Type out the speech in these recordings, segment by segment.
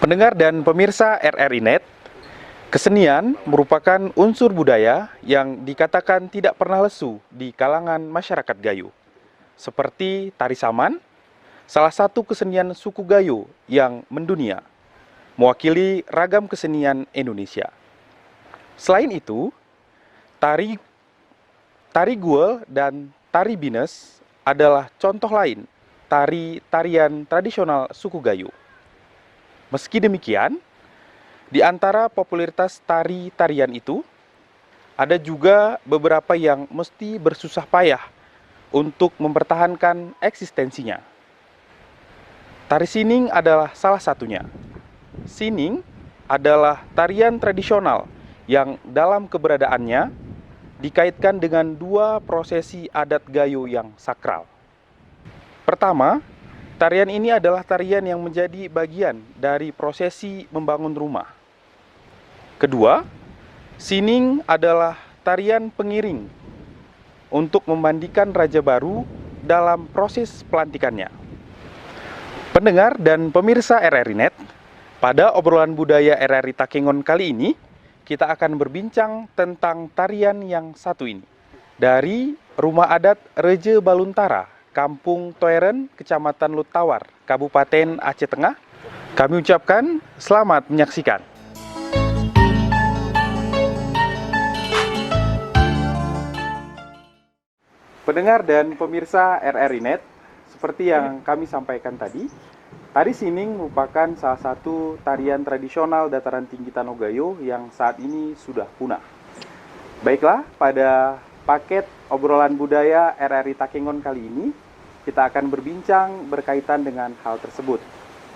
Pendengar dan pemirsa RRI Net, kesenian merupakan unsur budaya yang dikatakan tidak pernah lesu di kalangan masyarakat Gayo. Seperti tari saman, salah satu kesenian suku Gayo yang mendunia, mewakili ragam kesenian Indonesia. Selain itu, tari guel dan tari bines adalah contoh lain tarian tradisional suku Gayo. Meski demikian, di antara popularitas tarian itu, ada juga beberapa yang mesti bersusah payah untuk mempertahankan eksistensinya. Tari sining adalah salah satunya. Sining adalah tarian tradisional yang dalam keberadaannya dikaitkan dengan dua prosesi adat Gayo yang sakral. Pertama, tarian ini adalah tarian yang menjadi bagian dari prosesi membangun rumah. Kedua, sining adalah tarian pengiring untuk memandikan raja baru dalam proses pelantikannya. Pendengar dan pemirsa RRI Net, pada obrolan budaya RRI Takengon kali ini, kita akan berbincang tentang tarian yang satu ini. Dari Rumah Adat Reje Baluntara, Kampung Toeren, Kecamatan Lutawar, Kabupaten Aceh Tengah, kami ucapkan selamat menyaksikan. Pendengar dan pemirsa RRI Net, seperti yang kami sampaikan tadi, tari sining merupakan salah satu tarian tradisional dataran tinggi Tanah Gayo yang saat ini sudah punah. Baiklah, pada paket obrolan budaya RRI Takengon kali ini, kita akan berbincang berkaitan dengan hal tersebut.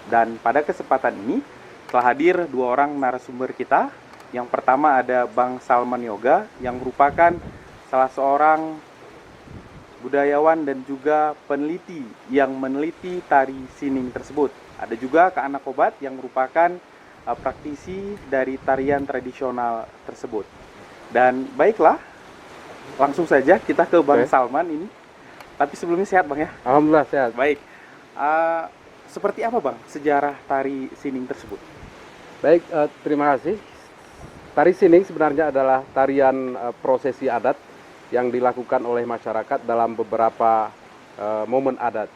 Dan pada kesempatan ini, telah hadir dua orang narasumber kita. Yang pertama ada Bang Salman Yoga, yang merupakan salah seorang budayawan dan juga peneliti yang meneliti tari sining tersebut. Ada juga Kak Anak Obat yang merupakan praktisi dari tarian tradisional tersebut. Dan baiklah, langsung saja kita ke Bang Salman ini. Tapi sebelumnya sehat Bang ya? Alhamdulillah sehat. Baik, seperti apa Bang sejarah tari sining tersebut? Baik, terima kasih. Tari sining sebenarnya adalah tarian prosesi adat yang dilakukan oleh masyarakat dalam beberapa momen adat.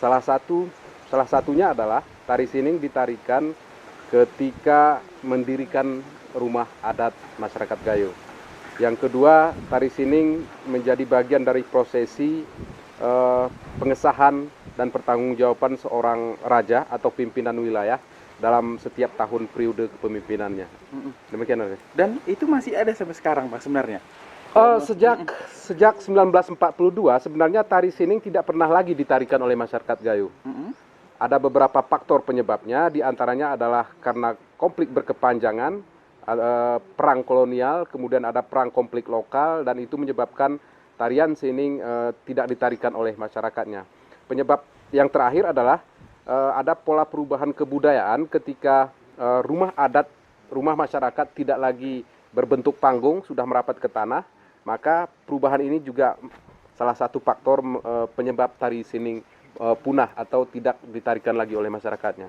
Salah satunya adalah tari sining ditarikan ketika mendirikan rumah adat masyarakat Gayo. Yang kedua, tari sining menjadi bagian dari prosesi pengesahan dan pertanggungjawaban seorang raja atau pimpinan wilayah dalam setiap tahun periode kepemimpinannya. Demikian. Dan itu masih ada sampai sekarang Pak sebenarnya? Sejak 1942 sebenarnya tari sining tidak pernah lagi ditarikan oleh masyarakat Gayo. Ada beberapa faktor penyebabnya, diantaranya adalah karena konflik berkepanjangan, perang kolonial, kemudian ada perang konflik lokal, dan itu menyebabkan tarian sining tidak ditarikan oleh masyarakatnya. Penyebab yang terakhir adalah ada pola perubahan kebudayaan ketika rumah adat, rumah masyarakat tidak lagi berbentuk panggung, sudah merapat ke tanah, maka perubahan ini juga salah satu faktor penyebab tari sining punah atau tidak ditarikan lagi oleh masyarakatnya.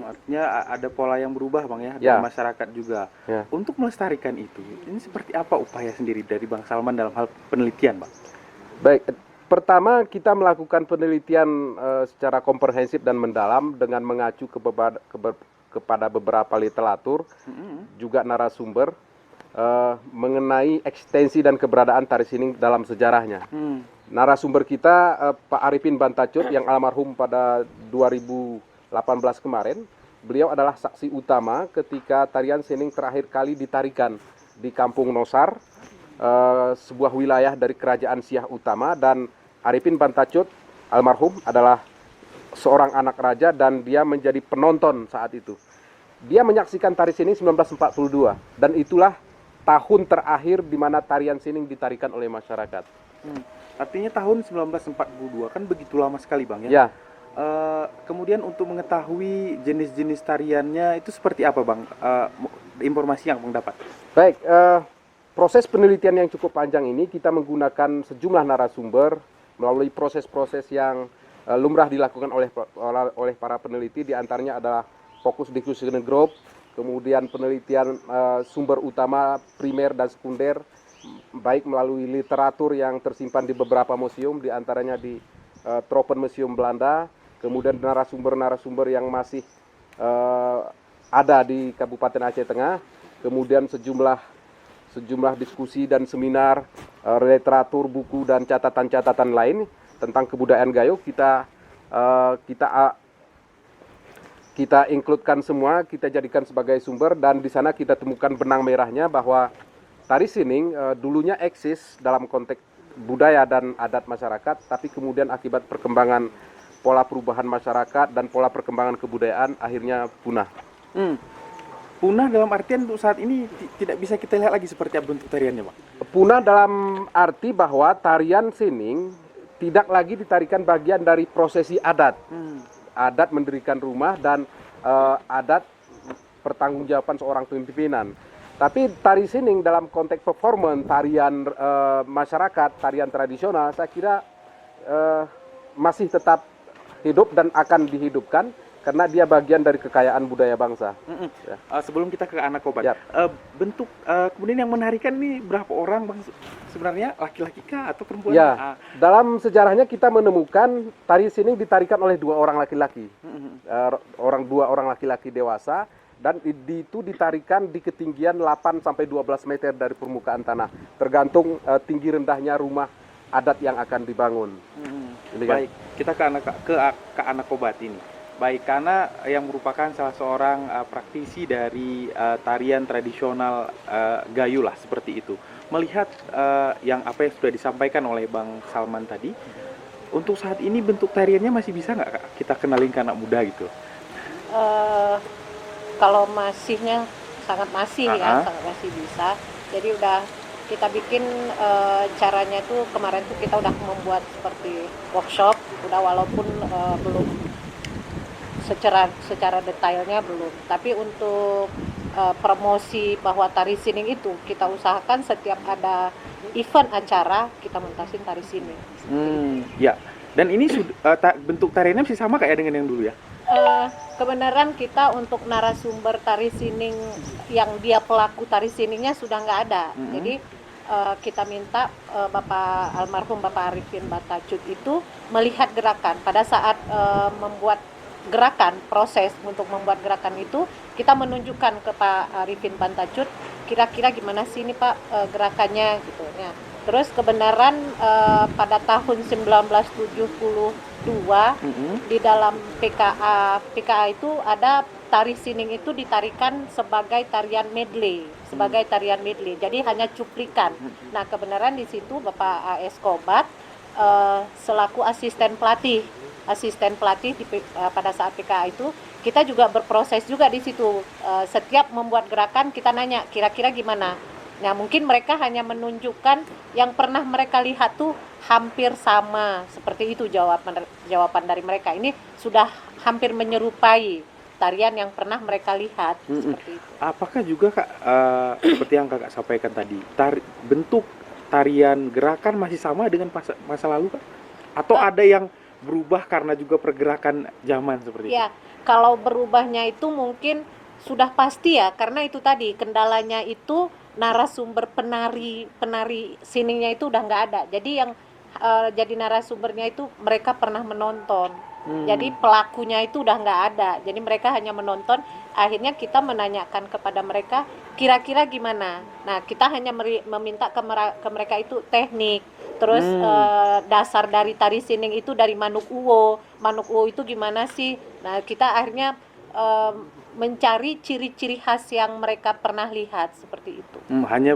Artinya ada pola yang berubah Bang ya, dari masyarakat juga. Untuk melestarikan itu, ini seperti apa upaya sendiri dari Bang Salman dalam hal penelitian Bang? Baik, pertama kita melakukan penelitian secara komprehensif dan mendalam dengan mengacu kepada beberapa literatur, juga narasumber, mengenai eksistensi dan keberadaan tari sining dalam sejarahnya. Narasumber kita Pak Arifin Bantacut yang almarhum pada 2018 kemarin, beliau adalah saksi utama ketika tarian sining terakhir kali ditarikan di Kampung Nosar, sebuah wilayah dari Kerajaan Siah Utama, dan Arifin Bantacut almarhum adalah seorang anak raja dan dia menjadi penonton saat itu. Dia menyaksikan tari sining 1942 dan itulah tahun terakhir di mana tarian sining ditarikan oleh masyarakat. Artinya tahun 1942 kan begitu lama sekali Bang ya? Kemudian untuk mengetahui jenis-jenis tariannya itu seperti apa Bang? Informasi yang Bang dapat? Baik, proses penelitian yang cukup panjang ini kita menggunakan sejumlah narasumber melalui proses-proses yang lumrah dilakukan oleh para peneliti, diantaranya adalah fokus diffusion group, kemudian penelitian sumber utama primer dan sekunder, baik melalui literatur yang tersimpan di beberapa museum, di antaranya di Tropenmuseum Belanda, kemudian narasumber-narasumber yang masih ada di Kabupaten Aceh Tengah, kemudian sejumlah diskusi dan seminar, literatur, buku dan catatan-catatan lain tentang kebudayaan Gayo kita includekan semua, kita jadikan sebagai sumber, dan di sana kita temukan benang merahnya bahwa tari sining dulunya eksis dalam konteks budaya dan adat masyarakat, tapi kemudian akibat perkembangan pola perubahan masyarakat dan pola perkembangan kebudayaan akhirnya punah. Punah dalam artian untuk saat ini tidak bisa kita lihat lagi seperti apa bentuk tariannya, Pak? Punah dalam arti bahwa tarian sining tidak lagi ditarikan bagian dari prosesi adat. Adat mendirikan rumah dan adat pertanggungjawaban seorang pimpinan. Tapi tari sining dalam konteks performance, tarian masyarakat, tarian tradisional, saya kira masih tetap hidup dan akan dihidupkan karena dia bagian dari kekayaan budaya bangsa. Ya. Sebelum kita ke anak obat, Ya. bentuk kemudian yang menarikan ini berapa orang, Bang? Sebenarnya laki-laki kah atau perempuan? Ya, dalam sejarahnya kita menemukan tari sining ditarikan oleh dua orang laki-laki, dua orang laki-laki dewasa, dan itu ditarikan di ketinggian 8 sampai 12 meter dari permukaan tanah, tergantung tinggi rendahnya rumah adat yang akan dibangun. Ini kan? Baik, kita ke anak obat ini. Baik, karena yang merupakan salah seorang praktisi dari tarian tradisional Gayo lah, seperti itu. Melihat yang apa yang sudah disampaikan oleh Bang Salman tadi, untuk saat ini bentuk tariannya masih bisa nggak, Kak, kita kenalin ke anak muda gitu? Kalau masihnya sangat masih ya, sangat masih bisa. Jadi udah kita bikin caranya itu kemarin tuh kita udah membuat seperti workshop, udah walaupun belum secara detailnya belum, tapi untuk promosi bahwa tari sining itu kita usahakan setiap ada event acara kita mentasin tari sining. Ya, dan ini bentuk tariannya masih sama kayak dengan yang dulu ya? Kebenaran kita untuk narasumber tari sining yang dia pelaku tari siningnya sudah nggak ada. Jadi kita minta almarhum Bapak Arifin Bantacut itu melihat gerakan pada saat membuat gerakan, proses untuk membuat gerakan itu kita menunjukkan ke Pak Arifin Bantacut kira-kira gimana sih ini Pak gerakannya gitu ya. Terus kebenaran pada tahun 1972 di dalam PKA itu ada tari sining itu ditarikan sebagai tarian medley, Jadi hanya cuplikan. Nah, kebenaran di situ Bapak A.S. Kobat selaku asisten pelatih pada saat PKA itu, kita juga berproses juga di situ. Setiap membuat gerakan kita nanya kira-kira gimana. Nah, mungkin mereka hanya menunjukkan yang pernah mereka lihat tuh hampir sama, seperti itu jawaban dari mereka. Ini sudah hampir menyerupai tarian yang pernah mereka lihat, seperti itu. Apakah juga, Kak, seperti yang Kakak sampaikan tadi, bentuk tarian gerakan masih sama dengan masa lalu, Kak? Atau ada yang berubah karena juga pergerakan zaman seperti itu? Ya, kalau berubahnya itu mungkin sudah pasti ya, karena itu tadi kendalanya itu narasumber penari siningnya itu udah nggak ada. Jadi yang jadi narasumbernya itu mereka pernah menonton. Jadi pelakunya itu udah nggak ada. Jadi mereka hanya menonton. Akhirnya kita menanyakan kepada mereka kira-kira gimana. Nah, kita hanya meminta ke mereka itu teknik. Terus dasar dari tari sining itu dari Manuk Uwo. Manuk Uwo itu gimana sih? Nah, kita akhirnya mencari ciri-ciri khas yang mereka pernah lihat, seperti itu. Hanya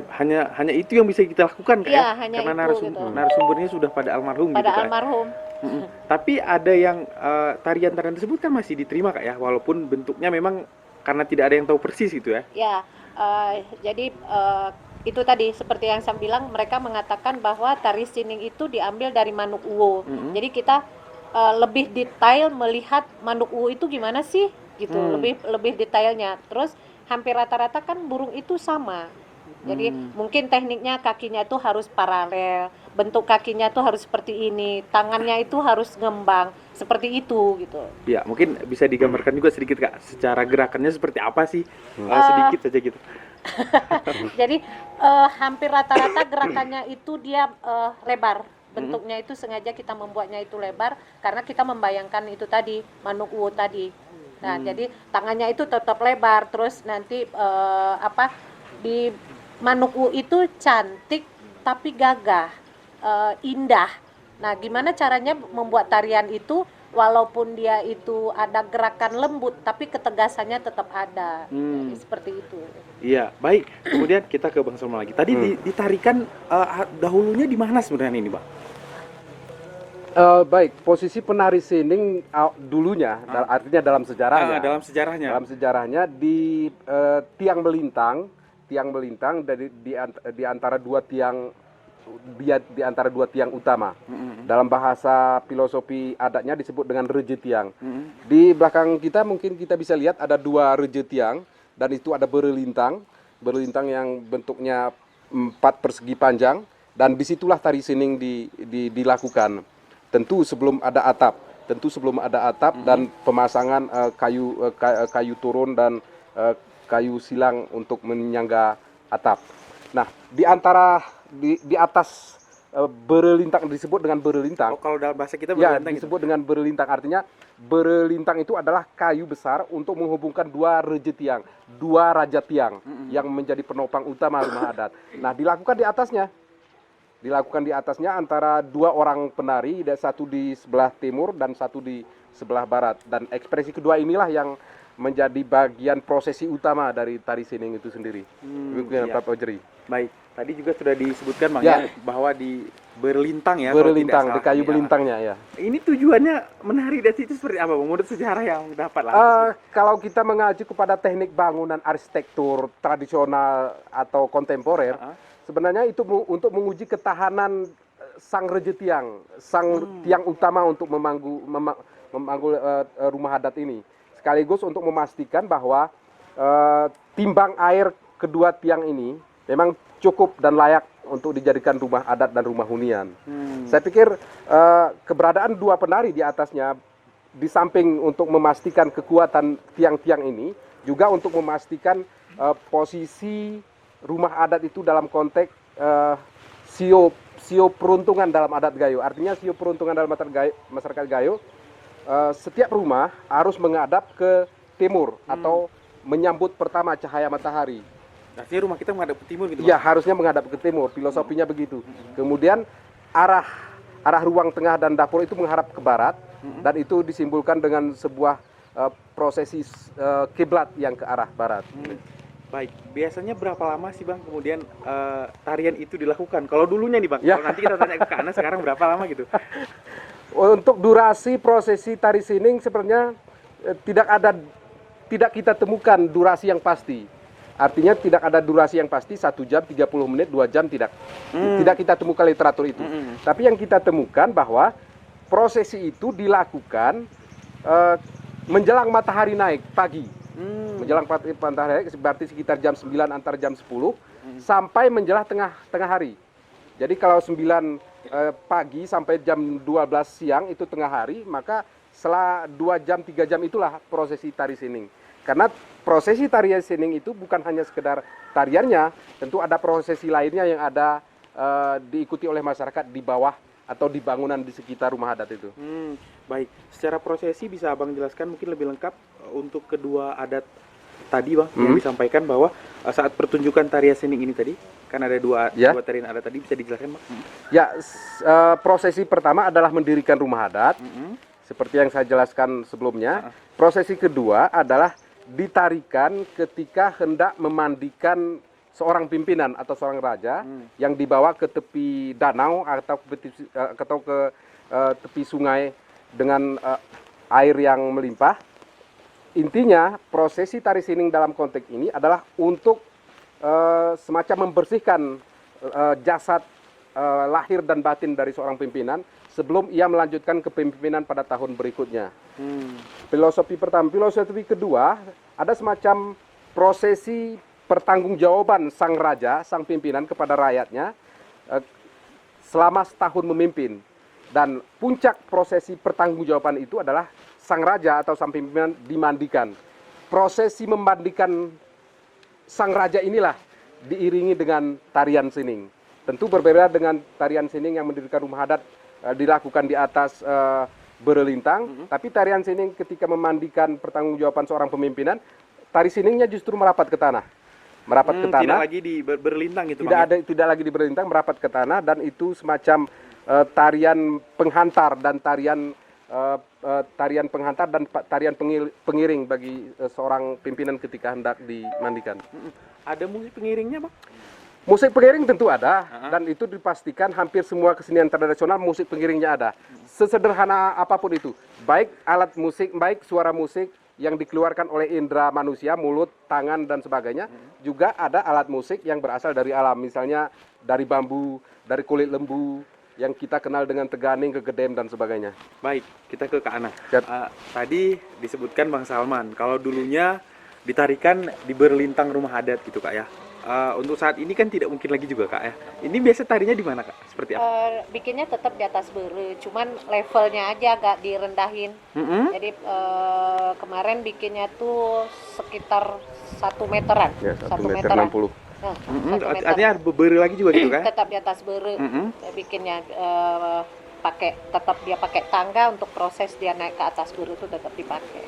itu yang bisa kita lakukan, Kak, ya? Karena itu, narasumbernya sudah pada almarhum. Tapi ada yang tarian-tarian tersebut kan masih diterima, Kak, ya, walaupun bentuknya memang karena tidak ada yang tahu persis gitu ya. Ya, jadi itu tadi seperti yang saya bilang, mereka mengatakan bahwa tari sining itu diambil dari Manuk Uwo. Jadi kita lebih detail melihat Manuk Uwo itu gimana sih gitu, lebih detailnya. Terus hampir rata-rata kan burung itu sama. Jadi mungkin tekniknya kakinya itu harus paralel, bentuk kakinya tuh harus seperti ini, tangannya itu harus ngembang seperti itu gitu. Ya, mungkin bisa digambarkan juga sedikit Kak, secara gerakannya seperti apa sih? Sedikit saja gitu. Jadi hampir rata-rata gerakannya itu dia lebar. Bentuknya itu sengaja kita membuatnya itu lebar karena kita membayangkan itu tadi manuk uwo tadi. Nah, jadi tangannya itu tetap lebar, terus nanti di manuk uwo itu cantik tapi gagah, indah. Nah, gimana caranya membuat tarian itu walaupun dia itu ada gerakan lembut tapi ketegasannya tetap ada. Jadi seperti itu. Iya, baik. Kemudian kita ke Bang Salman lagi. Tadi ditarikan dahulunya di mana sebenarnya ini, Bang? Baik, posisi penari sining dulunya, artinya dalam sejarahnya. Dalam sejarahnya. Dalam sejarahnya di tiang melintang dari di antara dua tiang utama. Dalam bahasa filosofi adatnya disebut dengan reje tiang. Di belakang kita mungkin kita bisa lihat ada dua reje tiang dan itu ada berelintang yang bentuknya 4 persegi panjang dan disitulah tari sining dilakukan. Tentu sebelum ada atap dan pemasangan kayu turun dan kayu silang untuk menyangga atap. Nah, di atas berelintang disebut dengan berelintang. Kalau dalam bahasa kita ya, berelintang disebut dengan berelintang, artinya berelintang itu adalah kayu besar untuk menghubungkan dua reje tiang, dua raja tiang yang menjadi penopang utama rumah adat. Nah, dilakukan di atasnya antara dua orang penari, satu di sebelah timur dan satu di sebelah barat. Dan ekspresi kedua inilah yang menjadi bagian prosesi utama dari tari sining itu sendiri. Baik, tadi juga sudah disebutkan Bang ya, bahwa di berlintang ya. Berlintang, di kayu berlintangnya ya. Ini tujuannya menari dari situ seperti apa Bang? Menurut sejarah yang dapat lah. Kalau kita mengacu kepada teknik bangunan arsitektur tradisional atau kontemporer, sebenarnya itu untuk menguji ketahanan sang reje tiang, tiang utama untuk memanggul rumah adat ini. Sekaligus untuk memastikan bahwa timbang air kedua tiang ini memang cukup dan layak untuk dijadikan rumah adat dan rumah hunian. Saya pikir keberadaan dua penari di atasnya di samping untuk memastikan kekuatan tiang-tiang ini, juga untuk memastikan posisi rumah adat itu dalam konteks sio peruntungan dalam adat Gayo. Artinya sio peruntungan dalam masyarakat Gayo, setiap rumah harus menghadap ke timur atau menyambut pertama cahaya matahari. Artinya rumah kita menghadap ke timur gitu? Iya, harusnya menghadap ke timur, filosofinya begitu. Kemudian arah ruang tengah dan dapur itu menghadap ke barat, dan itu disimbolkan dengan sebuah prosesi kiblat yang ke arah barat. Baik, biasanya berapa lama sih Bang kemudian tarian itu dilakukan? Kalau dulunya nih Bang, ya. Kalau nanti kita tanya ke Ana sekarang berapa lama gitu? Untuk durasi prosesi tari sining sebenarnya tidak kita temukan durasi yang pasti. Artinya tidak ada durasi yang pasti, 1 jam, 30 menit, 2 jam, tidak kita temukan literatur itu. Tapi yang kita temukan bahwa prosesi itu dilakukan menjelang matahari naik pagi. Menjelang matahari naik berarti sekitar jam 9 antara jam 10 sampai menjelang tengah hari. Jadi kalau 9 pagi sampai jam 12 siang itu tengah hari, maka setelah 2 jam 3 jam itulah prosesi tari sining. Karena prosesi tarian sining itu bukan hanya sekedar tariannya, tentu ada prosesi lainnya yang ada diikuti oleh masyarakat di bawah atau di bangunan di sekitar rumah adat itu. Baik, secara prosesi bisa Abang jelaskan mungkin lebih lengkap untuk kedua adat tadi Bang, yang disampaikan bahwa saat pertunjukan tarian sining ini tadi, kan ada dua tarian adat tadi, bisa dijelaskan Bang? Ya, prosesi pertama adalah mendirikan rumah adat, seperti yang saya jelaskan sebelumnya. Prosesi kedua adalah ditarikan ketika hendak memandikan seorang pimpinan atau seorang raja yang dibawa ke tepi danau atau ke tepi sungai dengan air yang melimpah. Intinya prosesi tari sining dalam konteks ini adalah untuk semacam membersihkan jasad lahir dan batin dari seorang pimpinan sebelum ia melanjutkan kepemimpinan pada tahun berikutnya. Filosofi pertama. Filosofi kedua, ada semacam prosesi pertanggungjawaban sang raja, sang pimpinan kepada rakyatnya selama setahun memimpin. Dan puncak prosesi pertanggungjawaban itu adalah sang raja atau sang pimpinan dimandikan. Prosesi memandikan sang raja inilah diiringi dengan tarian sining. Tentu berbeda dengan tarian sining yang mendirikan rumah adat dilakukan di atas berelintang, tapi tarian sining ketika memandikan pertanggungjawaban seorang pemimpinan, tari siningnya justru merapat ke tanah. Merapat ke tanah. Tidak lagi di berlintang gitu, Tidak lagi di berlintang, merapat ke tanah, dan itu semacam tarian penghantar dan tarian pengiring bagi seorang pimpinan ketika hendak dimandikan. Ada musik pengiringnya, Bang? Musik pengiring tentu ada, dan itu dipastikan hampir semua kesenian tradisional musik pengiringnya ada. Sesederhana apapun itu, baik alat musik, baik suara musik yang dikeluarkan oleh indera manusia, mulut, tangan, dan sebagainya, juga ada alat musik yang berasal dari alam, misalnya dari bambu, dari kulit lembu, yang kita kenal dengan teganing, kegedem, dan sebagainya. Baik, kita ke Kak Ana. Tadi disebutkan Bang Salman, kalau dulunya ditarikan di berlintang rumah adat gitu, Kak ya. Untuk saat ini kan tidak mungkin lagi juga, Kak ya. Ini biasa tarinya di mana, Kak? Seperti apa? Bikinnya tetap di atas bere, cuman levelnya aja agak direndahin. Jadi kemarin bikinnya tuh sekitar 1 meteran. Ya, 1 meter 60. Nah, 1 meter. Artinya bere lagi juga gitu, Kak? Tetap di atas bere. Bikinnya tetap dia pakai tangga untuk proses dia naik ke atas bere itu tetap dipakai.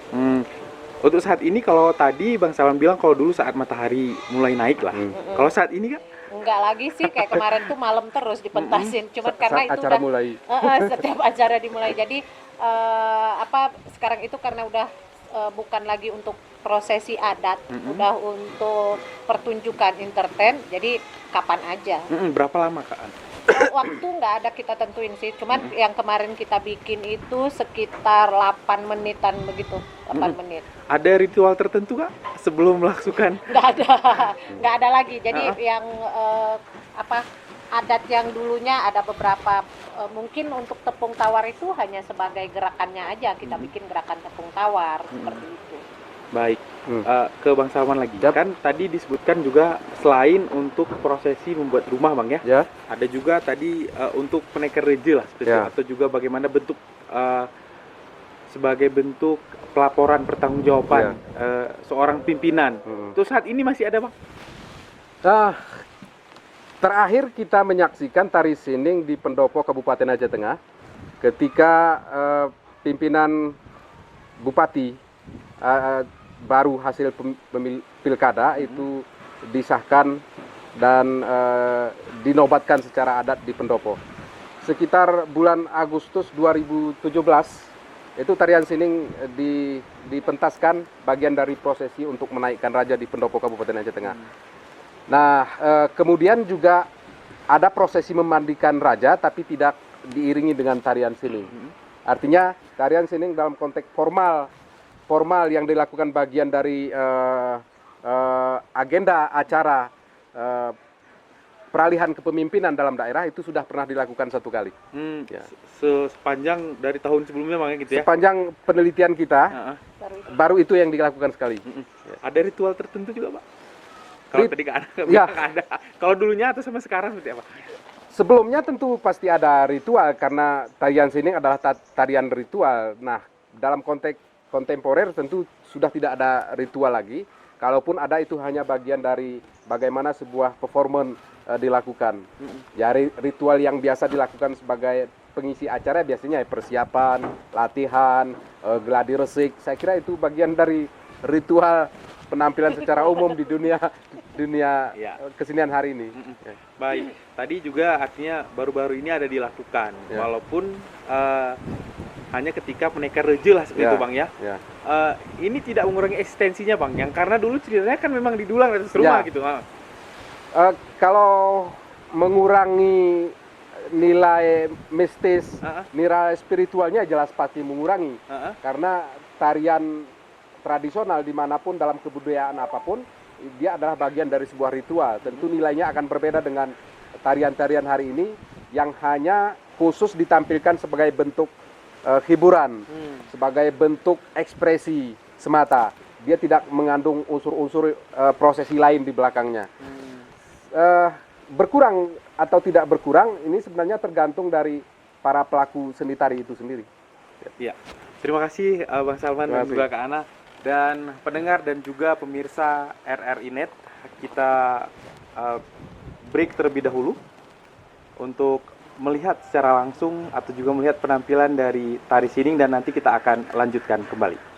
Untuk saat ini, kalau tadi Bang Salman bilang kalau dulu saat matahari mulai naik lah. Kalau saat ini, Kak? Enggak lagi sih, kayak kemarin tuh malam terus dipentasin. Cuman karena itu acara udah mulai. Setiap acara dimulai. Jadi sekarang itu karena udah bukan lagi untuk prosesi adat, udah untuk pertunjukan entertain. Jadi kapan aja. Berapa lama, Kak? Waktu nggak ada kita tentuin sih, cuman yang kemarin kita bikin itu sekitar 8 menitan begitu, 8 menit. Ada ritual tertentu, Kak, sebelum melakukan? Nggak ada lagi. Jadi yang adat yang dulunya ada beberapa, mungkin untuk tepung tawar itu hanya sebagai gerakannya aja, kita bikin gerakan tepung tawar seperti itu. Baik, ke Bang Salman lagi. Kan tadi disebutkan juga selain untuk prosesi membuat rumah, Bang ya, ada juga tadi untuk penekar reje lah, atau juga bagaimana bentuk sebagai bentuk pelaporan pertanggungjawaban seorang pimpinan. Itu saat ini masih ada, Bang? Terakhir kita menyaksikan tari sining di Pendopo Kabupaten Aceh Tengah ketika pimpinan Bupati baru hasil pilkada itu disahkan dan dinobatkan secara adat di Pendopo. Sekitar bulan Agustus 2017 itu tarian sining dipentaskan bagian dari prosesi untuk menaikkan raja di Pendopo Kabupaten Aceh Tengah. Nah, kemudian juga ada prosesi memandikan raja tapi tidak diiringi dengan tarian sining. Artinya tarian sining dalam konteks formal yang dilakukan bagian dari agenda acara peralihan kepemimpinan dalam daerah itu sudah pernah dilakukan 1 kali. Sepanjang dari tahun sebelumnya, Bang, gitu ya? Sepanjang penelitian kita, baru itu yang dilakukan sekali. Ada ritual tertentu juga, Pak? Kalau tadi nggak ada. Kalau dulunya atau sama sekarang seperti apa? Sebelumnya tentu pasti ada ritual karena tarian sining adalah tarian ritual. Nah, dalam konteks kontemporer tentu sudah tidak ada ritual lagi. Kalaupun ada, itu hanya bagian dari bagaimana sebuah performance dilakukan. Ya, ritual yang biasa dilakukan sebagai pengisi acara biasanya persiapan, latihan, gladi resik. Saya kira itu bagian dari ritual penampilan secara umum di dunia kesenian hari ini. Baik, tadi juga artinya baru-baru ini ada dilakukan, walaupun hanya ketika penekar reje lah seperti itu, Bang ya. Ini tidak mengurangi eksistensinya, Bang, yang karena dulu ceritanya kan memang didulang di atas rumah gitu. Kalau mengurangi nilai mistis, nilai spiritualnya jelas pasti mengurangi, karena tarian tradisional dimanapun dalam kebudayaan apapun, dia adalah bagian dari sebuah ritual. Tentu nilainya akan berbeda dengan tarian-tarian hari ini yang hanya khusus ditampilkan sebagai bentuk hiburan, sebagai bentuk ekspresi semata. Dia tidak mengandung unsur-unsur prosesi lain di belakangnya. berkurang atau tidak berkurang ini sebenarnya tergantung dari para pelaku seni tari itu sendiri. Iya. Terima kasih Bang Salman dan juga Kak Ana, dan pendengar dan juga pemirsa RRI Net. Kita break terlebih dahulu untuk melihat secara langsung atau juga melihat penampilan dari tari sining, dan nanti kita akan lanjutkan kembali.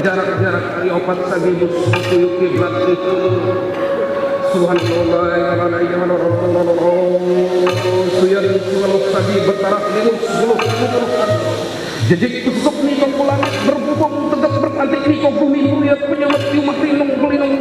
jarak opat sabi musuh kiblat itu Subhanallah ya la ilaha illallah suyan sunan sabi bertaraf lilus gulus jejik tusuk ni kau langit berbubung tegap berkantik ni kau bumi melihat penyemat umat linung belinung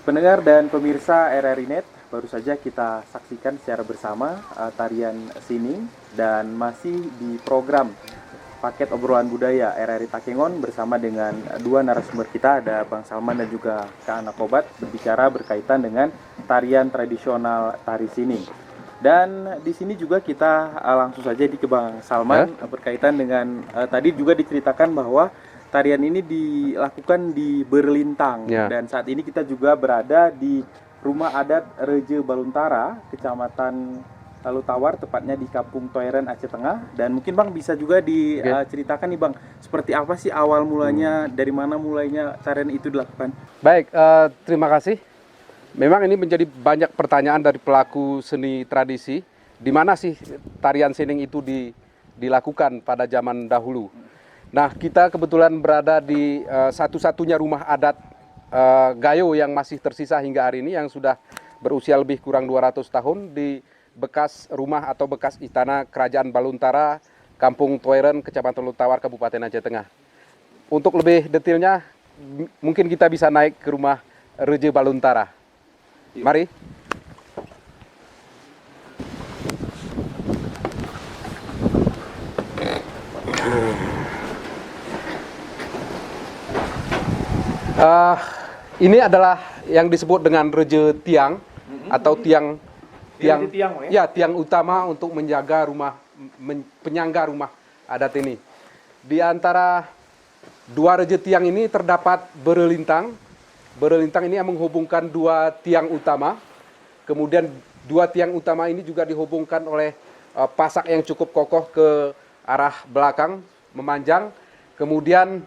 Pendengar dan pemirsa RRI Net, baru saja kita saksikan secara bersama tarian sining dan masih di program paket obrolan budaya RRI Takengon bersama dengan dua narasumber kita, ada Bang Salman dan juga Kak Ana Kobat, berbicara berkaitan dengan tarian tradisional tari sining. Dan di sini juga kita langsung saja ke Bang Salman berkaitan dengan tadi juga diceritakan bahwa tarian ini dilakukan di Berlintang dan saat ini kita juga berada di Rumah Adat Reje Baluntara, Kecamatan Lalu Tawar, tepatnya di Kampung Toiren, Aceh Tengah. Dan mungkin Bang bisa juga diceritakan nih Bang, seperti apa sih awal mulanya, dari mana mulainya tarian itu dilakukan? Baik, terima kasih. Memang ini menjadi banyak pertanyaan dari pelaku seni tradisi, di mana sih tarian sining itu dilakukan pada zaman dahulu. Nah, kita kebetulan berada di satu-satunya rumah adat Gayo yang masih tersisa hingga hari ini, yang sudah berusia lebih kurang 200 tahun di bekas rumah atau bekas istana Kerajaan Baluntara, Kampung Toiren, Kecamatan Lalu Tawar, Kabupaten Aceh Tengah. Untuk lebih detailnya, mungkin kita bisa naik ke rumah Reje Baluntara. Mari. Ini adalah yang disebut dengan Reje Tiang atau tiang utama untuk menjaga rumah, penyangga rumah adat ini. Di antara dua Reje Tiang ini terdapat berelintang. Berelintang ini yang menghubungkan dua tiang utama. Kemudian dua tiang utama ini juga dihubungkan oleh pasak yang cukup kokoh ke arah belakang, memanjang. Kemudian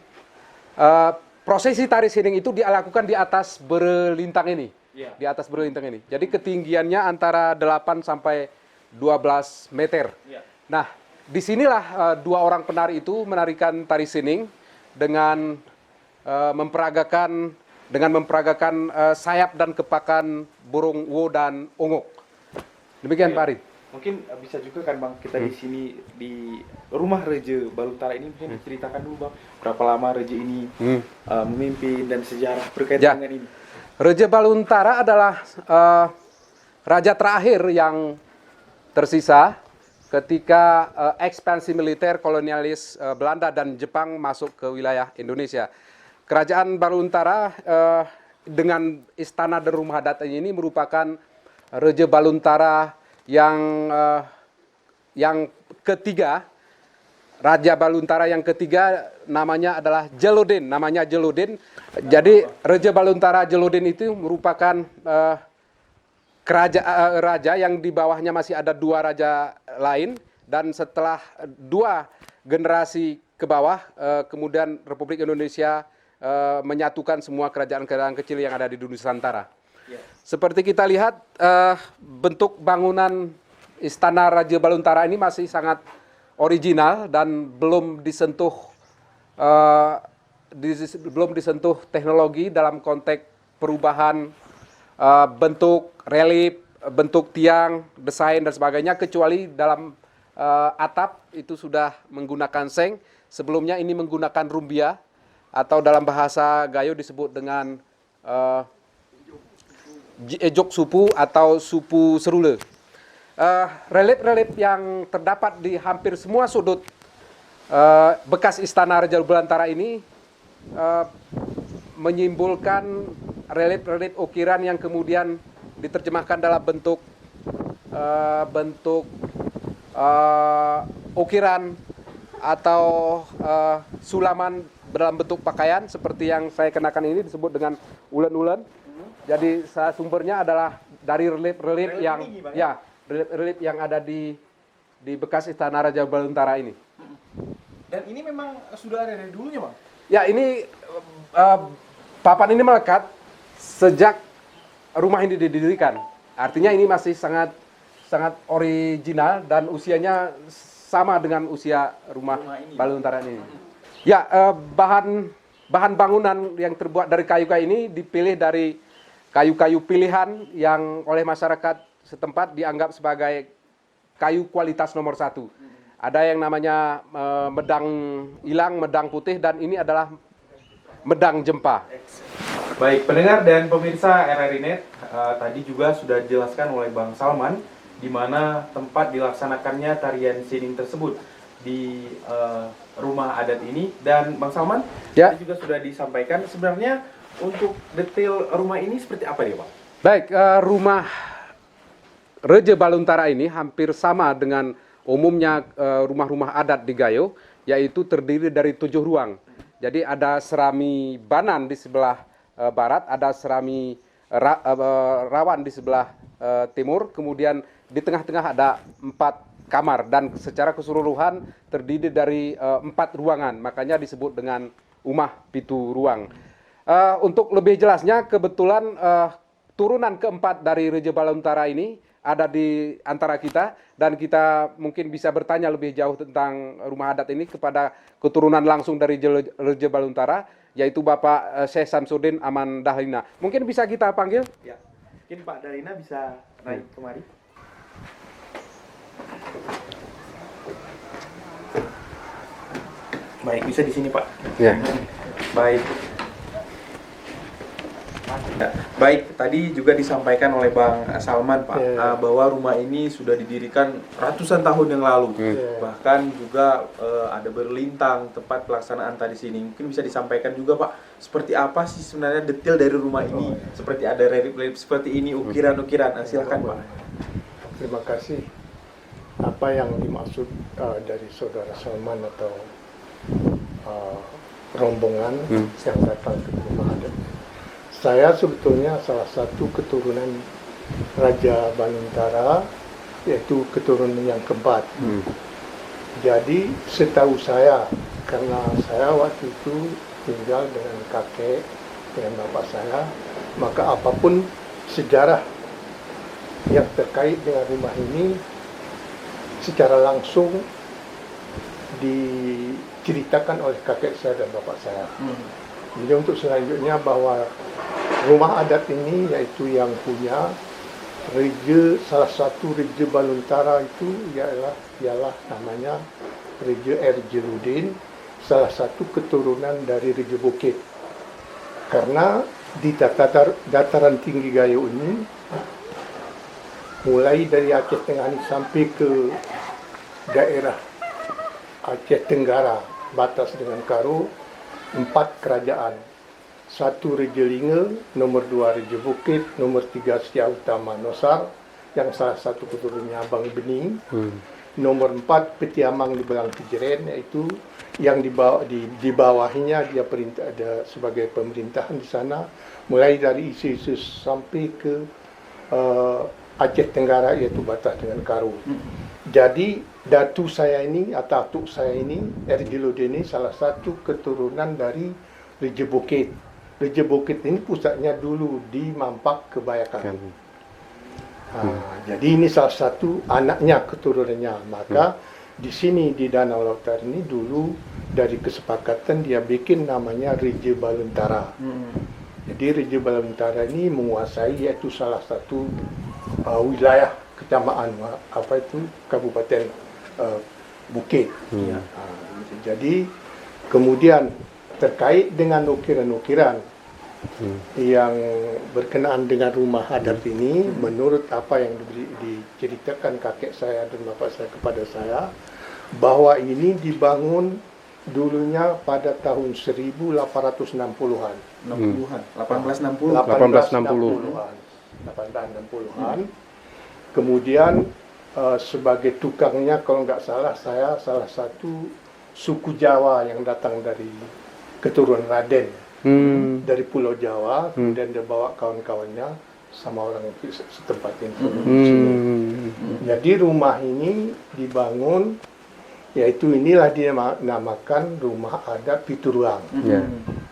prosesi tari sining itu dilakukan di atas berelintang ini. Di atas berelintang ini. Jadi ketinggiannya antara 8 sampai 12 meter. Nah, disinilah dua orang penari itu menarikan tari sining dengan memperagakan sayap dan kepakan burung wo dan ongok. Demikian Pak Arin. Mungkin bisa juga kan Bang, kita di sini di rumah Reje Baluntara ini mungkin diceritakan dulu Bang, berapa lama Reje ini memimpin dan sejarah berkaitan dengan ini. Reje Baluntara adalah raja terakhir yang tersisa ketika ekspansi militer kolonialis Belanda dan Jepang masuk ke wilayah Indonesia. Kerajaan Baluntara dengan istana dan rumah adat ini merupakan Reje Baluntara yang ketiga. Raja Baluntara yang ketiga namanya adalah Jelodin, Jadi Reje Baluntara Jelodin itu merupakan raja yang di bawahnya masih ada dua raja lain, dan setelah dua generasi ke bawah kemudian Republik Indonesia menyatukan semua kerajaan-kerajaan kecil yang ada di Nusantara. Seperti kita lihat bentuk bangunan Istana Raja Baluntara ini masih sangat original dan belum disentuh teknologi dalam konteks perubahan bentuk relief, bentuk tiang, desain dan sebagainya, kecuali dalam atap itu sudah menggunakan seng. Sebelumnya ini menggunakan rumbia atau dalam bahasa Gayo disebut dengan ejok supu atau supu serule. Relief-relief yang terdapat di hampir semua sudut bekas Istana Raja Baluntara ini menyimpulkan relief-relief ukiran yang kemudian diterjemahkan dalam bentuk ukiran atau sulaman dalam bentuk pakaian seperti yang saya kenakan ini, disebut dengan ulen-ulen. Jadi sumbernya adalah dari relief yang relief yang ada di bekas Istana Raja Baluntara ini. Dan ini memang sudah ada dari dulunya Bang? Ya, ini papan ini melekat sejak rumah ini didirikan. Artinya ini masih sangat original dan usianya sama dengan usia rumah Baluntara ini. Ya, bahan bangunan yang terbuat dari kayu-kayu ini dipilih dari kayu-kayu pilihan yang oleh masyarakat setempat dianggap sebagai kayu kualitas nomor 1. Ada yang namanya medang ilang, medang putih, dan ini adalah medang jempa. Baik, pendengar dan pemirsa RRI Net, tadi juga sudah dijelaskan oleh Bang Salman di mana tempat dilaksanakannya tarian sining tersebut di rumah adat ini. Dan Bang Salman, Ya. tadi juga sudah disampaikan sebenarnya untuk detail rumah ini seperti apa dia, Bang? Baik, rumah Reje Baluntara ini hampir sama dengan umumnya rumah-rumah adat di Gayo, yaitu terdiri dari 7 ruang. Jadi ada serami Banan di sebelah barat, ada serami Rawan di sebelah timur, kemudian di tengah-tengah ada 4 kamar dan secara keseluruhan terdiri dari 4 ruangan, makanya disebut dengan Umah Pitu Ruang. Untuk lebih jelasnya, kebetulan turunan keempat dari Reje Baluntara ini ada di antara kita, dan kita mungkin bisa bertanya lebih jauh tentang rumah adat ini kepada keturunan langsung dari Reje Baluntara, yaitu Bapak Syekh Samsudin Aman Dahlina. Mungkin bisa kita panggil? Ya, mungkin Pak Dahlina bisa naik kemari. Baik, bisa di sini, Pak. Ya. Baik. Ya, baik, tadi juga disampaikan oleh Bang Salman, Pak, bahwa rumah ini sudah didirikan ratusan tahun yang lalu. Bahkan juga ada berlintang tempat pelaksanaan tari sining. Mungkin bisa disampaikan juga, Pak, seperti apa sih sebenarnya detail dari rumah ini? Seperti ada relief seperti ini, ukiran-ukiran. Silakan, Pak. Terima kasih. Apa yang dimaksud dari saudara Salman atau rombongan yang datang ke rumah adat? Saya sebetulnya salah satu keturunan Raja Baluntara, yaitu keturunan yang keempat. Jadi setahu saya, karena saya waktu itu tinggal dengan kakek, dengan bapak saya, maka apapun sejarah yang terkait dengan rumah ini secara langsung diceritakan oleh kakek saya dan bapak saya. Jadi untuk selanjutnya bahwa rumah adat ini yaitu yang punya salah satu Reje Baluntara itu ialah namanya Reje R. Jeludin, salah satu keturunan dari Reje Bukit. Karena di dataran tinggi Gayo ini, mulai dari Aceh Tengah ini sampai ke daerah Aceh Tenggara, batas dengan Karo, 4 kerajaan. 1 Reje Linge, nomor 2 Reje Bukit, nomor 3 Siak Utama Nosar, yang salah satu keturunannya Abang Bening. Nomor 4 Petiamang di Belang Pijeren, yaitu yang di bawahnya dia ada sebagai pemerintahan di sana, mulai dari Isis sampai ke Aceh Tenggara, yaitu batas dengan Karo. Jadi datu saya ini atau atuk saya ini, R. Jeludin ini salah satu keturunan dari Reje Bukit. Reje Bukit ini pusatnya dulu di Mampak Kebayakan. Jadi ini salah satu anaknya keturunannya. Maka di sini di Danau Lautar ini dulu dari kesepakatan dia bikin namanya Reje Baluntara. Jadi Reje Baluntara ini menguasai yaitu salah satu wilayah kecamatan Kabupaten Bukit. Jadi kemudian terkait dengan ukiran-ukiran yang berkenaan dengan rumah adat ini, menurut apa yang diceritakan kakek saya dan bapak saya kepada saya, bahwa ini dibangun dulunya pada tahun 1860-an. 1860-an. Kemudian sebagai tukangnya, kalau nggak salah, saya salah satu suku Jawa yang datang dari keturunan Raden, dari Pulau Jawa, kemudian dia bawa kawan-kawannya sama orang setempat ini. Jadi rumah ini dibangun, yaitu inilah dinamakan rumah adat Pitu Ruang.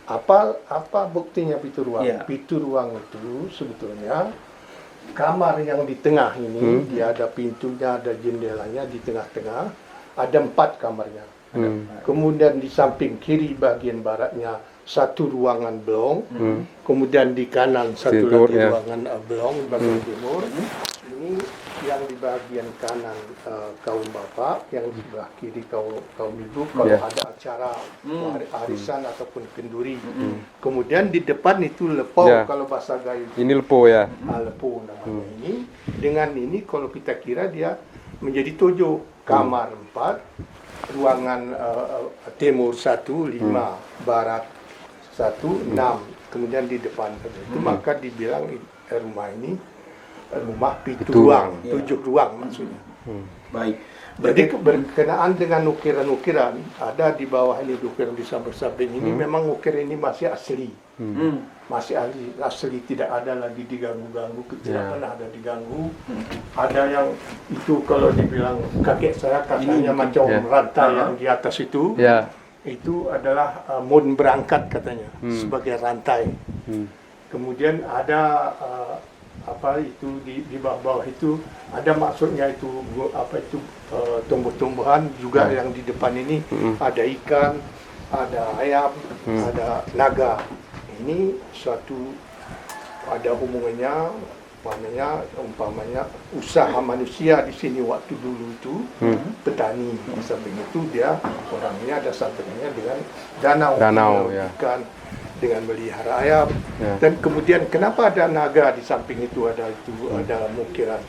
Apa buktinya Pitu Ruang? Pitu Ruang itu sebetulnya kamar yang di tengah ini, dia ada pintunya, ada jendelanya di tengah-tengah, ada 4 kamarnya. Kemudian di samping kiri bagian baratnya satu ruangan blong, kemudian di kanan satu Timur, lagi ya. ruangan blong di bagian timur. Ini yang di bagian kanan kaum bapak, yang di sebelah kiri kaum ibu kalau Ya. ada acara arisan ataupun kenduri. Kemudian di depan itu lepau Ya. kalau bahasa Gayo. Ini lepo ya. Lepo namanya ini. Dengan ini kalau kita kira dia menjadi 7 kamar 4, ruangan timur 1, 5, barat 1, 6, kemudian di depan itu maka dibilang rumah ini rumah pitu ruang, 7 ruang maksudnya. Baik. Jadi berkenaan dengan ukiran-ukiran, ada di bawah ini ukiran di samping-samping ini memang ukiran ini masih asli. Masih asli, tidak ada lagi diganggu-ganggu, tidak pernah ada diganggu. Ada yang itu kalau dibilang kakek saya katanya macam rantai yang di atas itu. Ya. Itu adalah mun berangkat katanya sebagai rantai. Kemudian ada apa itu di bawah itu ada maksudnya itu tumbuh-tumbuhan juga yang di depan ini ada ikan, ada ayam, ada naga. Ini suatu ada hubungannya, umpamanya usaha manusia di sini waktu dulu itu petani. Di samping itu dia orangnya ada sampingnya dengan danau ya. ikan, dengan melihara ayam. Ya. Dan kemudian kenapa ada naga di samping itu ada mukiran.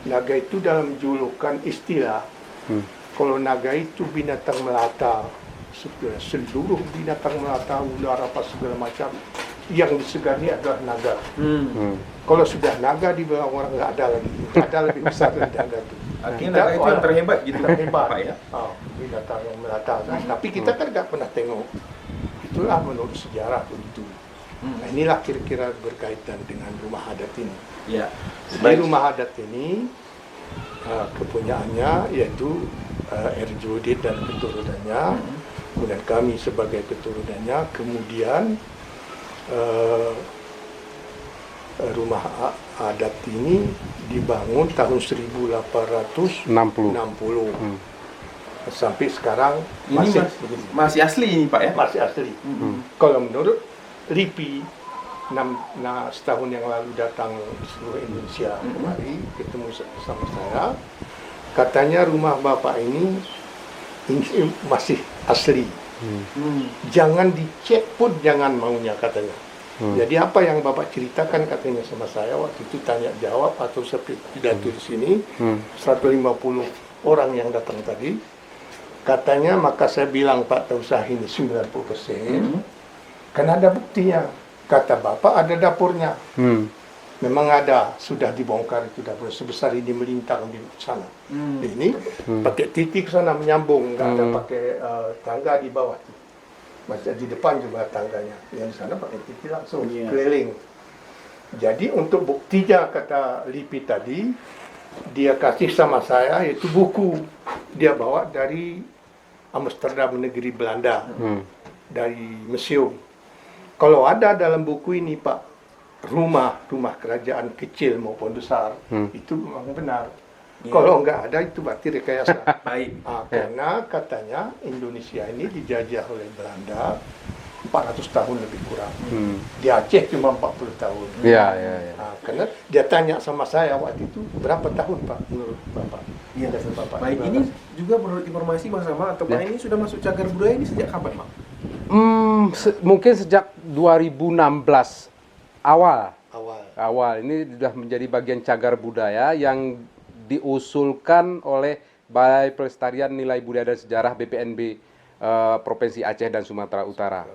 Naga itu dalam julukan istilah. Kalau naga itu binatang melata, seluruh binatang melata, ular apa segala macam yang disegani adalah naga. Kalau sudah naga di bawah orang nggak ada lagi, ada lebih besar dari naga itu. Artinya naga itu yang terhebat gitu, terhebat Pak ya? Binatang yang melata. Tapi kita kan nggak pernah tengok. Itulah menurut sejarah begitu. Nah, inilah kira-kira berkaitan dengan rumah adat ini. Ya. Di rumah adat ini kepunyaannya yaitu Erjudit dan keturunannya, kemudian kami sebagai keturunannya, kemudian rumah adat ini dibangun tahun 1860. Sampai sekarang Ini masih asli ini Pak ya? masih asli. Kalau menurut LIPI, setahun yang lalu datang di seluruh Indonesia kemari ketemu sama saya, katanya rumah bapak ini masih asli. Jangan dicek pun jangan maunya katanya. Jadi apa yang bapak ceritakan katanya sama saya waktu itu tanya jawab atau seperti pidato di sini 150 orang yang datang tadi. Katanya maka saya bilang Pak Tausah ini 90%. Kan ada buktinya. Kata bapak ada dapurnya. Memang ada, sudah dibongkar itu dapur sebesar ini melintang di sana. Ini pakai titik sana menyambung, nggak ada pakai tangga di bawah. Masih di depan juga tangganya. Yang di sana pakai titik langsung keliling. Jadi untuk buktinya kata LIPI tadi, dia kasih sama saya yaitu buku. Dia bawa dari Amsterdam negeri Belanda, dari museum. Kalau ada dalam buku ini Pak, rumah kerajaan kecil maupun besar, itu memang benar. Kalau enggak ada itu berarti rekayasa. Baik. Karena katanya Indonesia ini dijajah oleh Belanda 400 tahun lebih kurang. Di Aceh cuma 40 tahun. Ya. Karena dia tanya sama saya waktu itu berapa tahun Pak menurut Bapak? Iya, Bapak. baik. Ini juga menurut informasi Mas Sama atau Pak ini sudah masuk cagar budaya ini sejak kapan Pak? Mungkin sejak 2016 awal. Awal. Ini sudah menjadi bagian cagar budaya yang diusulkan oleh Balai Pelestarian Nilai Budaya dan Sejarah BPNB Provinsi Aceh dan Sumatera Utara.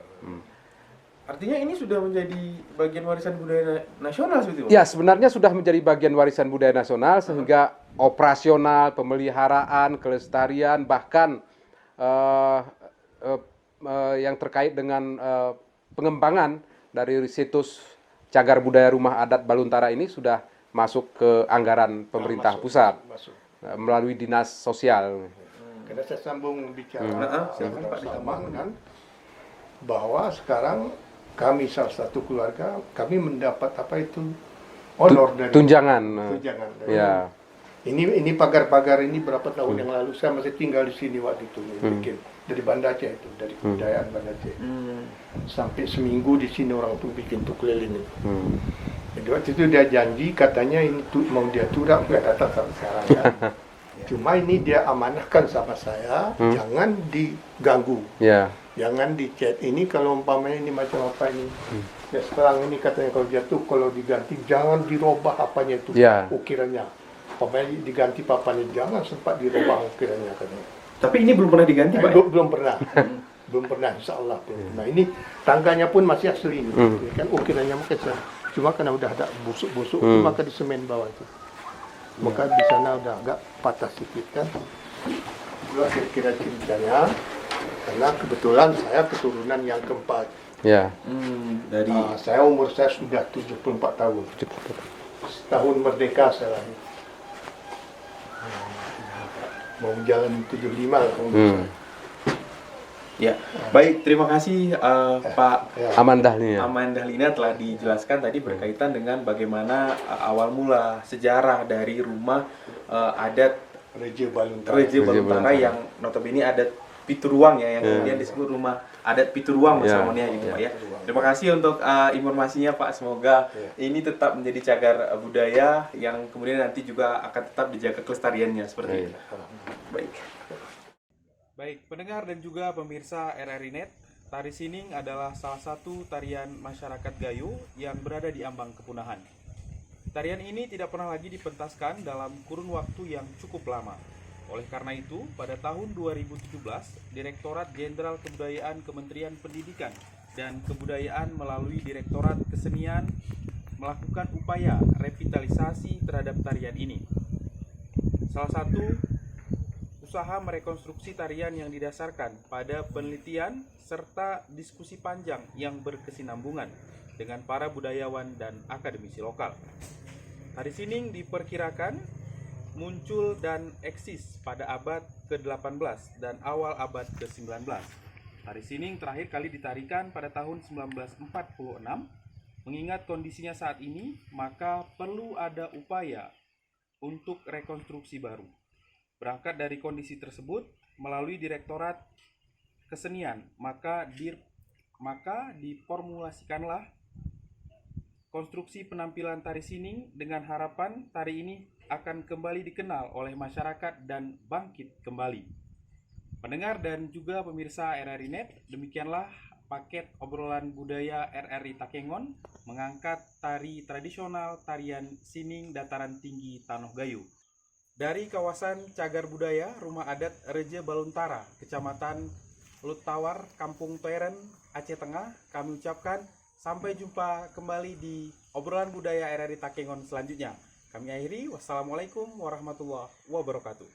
Artinya ini sudah menjadi bagian warisan budaya nasional seperti itu? Ya, sebenarnya sudah menjadi bagian warisan budaya nasional sehingga operasional, pemeliharaan, kelestarian, bahkan yang terkait dengan pengembangan dari situs cagar budaya rumah adat Baluntara ini sudah masuk ke anggaran pemerintah pusat melalui dinas sosial. Karena saya sambung bicara sama kan bahwa sekarang kami salah satu keluarga kami mendapat apa itu honor dari tunjangan. dari Ya. Ini pagar-pagar ini berapa tahun yang lalu saya masih tinggal di sini waktu itu bikin dari Banda Aceh itu, dari kebudayaan Banda Aceh. Sampai seminggu di sini orang tuh bikin tuh keliling itu. Jadi waktu itu dia janji katanya ini tuh mau dia turap nggak datang sampai sekarang ya. Cuma ini dia amanahkan sama saya, jangan diganggu. Ya. Jangan dicet. Ini kalau umpamanya ini macam apa ini. Ya sekarang ini katanya kalau jatuh kalau diganti jangan dirubah apanya itu ukirannya. Umpamanya diganti papannya jangan sempat dirubah ukirannya katanya. Tapi ini belum pernah diganti, Pak? Belum pernah. Belum pernah, insya Allah. Nah ini tangganya pun masih asli ini. Kan ukirannya mungkin cuma karena udah ada busuk-busuk maka di semen bawah itu. Maka di sana udah agak patah sedikit kan. Itu kira-kira ceritanya. Karena kebetulan saya keturunan yang keempat. Ya. Dari umur saya sudah 74 tahun. Tahun merdeka saya lahir. Mau jalan 75 lah umur saya. Ya, baik, terima kasih Pak Aman Dahlina. Aman Dahlina telah dijelaskan tadi berkaitan dengan bagaimana awal mula sejarah dari rumah adat Reja Baluntara. Reja Baluntara yang notabene adat Pituruang ya, yang kemudian disebut rumah adat Pituruang Mas Ramonia gitu Pak ya. Terima kasih untuk informasinya Pak, semoga ini tetap menjadi cagar budaya yang kemudian nanti juga akan tetap dijaga kelestariannya seperti itu. Baik. Baik, pendengar dan juga pemirsa RRI Net, tari sining adalah salah satu tarian masyarakat Gayo yang berada di ambang kepunahan. Tarian ini tidak pernah lagi dipentaskan dalam kurun waktu yang cukup lama. Oleh karena itu, pada tahun 2017, Direktorat Jenderal Kebudayaan Kementerian Pendidikan dan Kebudayaan melalui Direktorat Kesenian melakukan upaya revitalisasi terhadap tarian ini. Salah satu usaha merekonstruksi tarian yang didasarkan pada penelitian serta diskusi panjang yang berkesinambungan dengan para budayawan dan akademisi lokal. Tari sining diperkirakan muncul dan eksis pada abad ke-18 dan awal abad ke-19. Tari sining terakhir kali ditarikan pada tahun 1946. Mengingat kondisinya saat ini, maka perlu ada upaya untuk rekonstruksi baru. Berangkat dari kondisi tersebut, melalui Direktorat Kesenian, maka diformulasikanlah konstruksi penampilan tari sining dengan harapan tari ini akan kembali dikenal oleh masyarakat dan bangkit kembali. Pendengar dan juga pemirsa RRI Net, demikianlah paket obrolan budaya RRI Takengon mengangkat tari tradisional tarian sining dataran tinggi Tanoh Gayo. Dari kawasan cagar budaya Rumah Adat Reja Baluntara, Kecamatan Lutawar, Kampung Toeren, Aceh Tengah, kami ucapkan sampai jumpa kembali di obrolan budaya RRI Takengon selanjutnya. Kami akhiri, wassalamualaikum warahmatullahi wabarakatuh.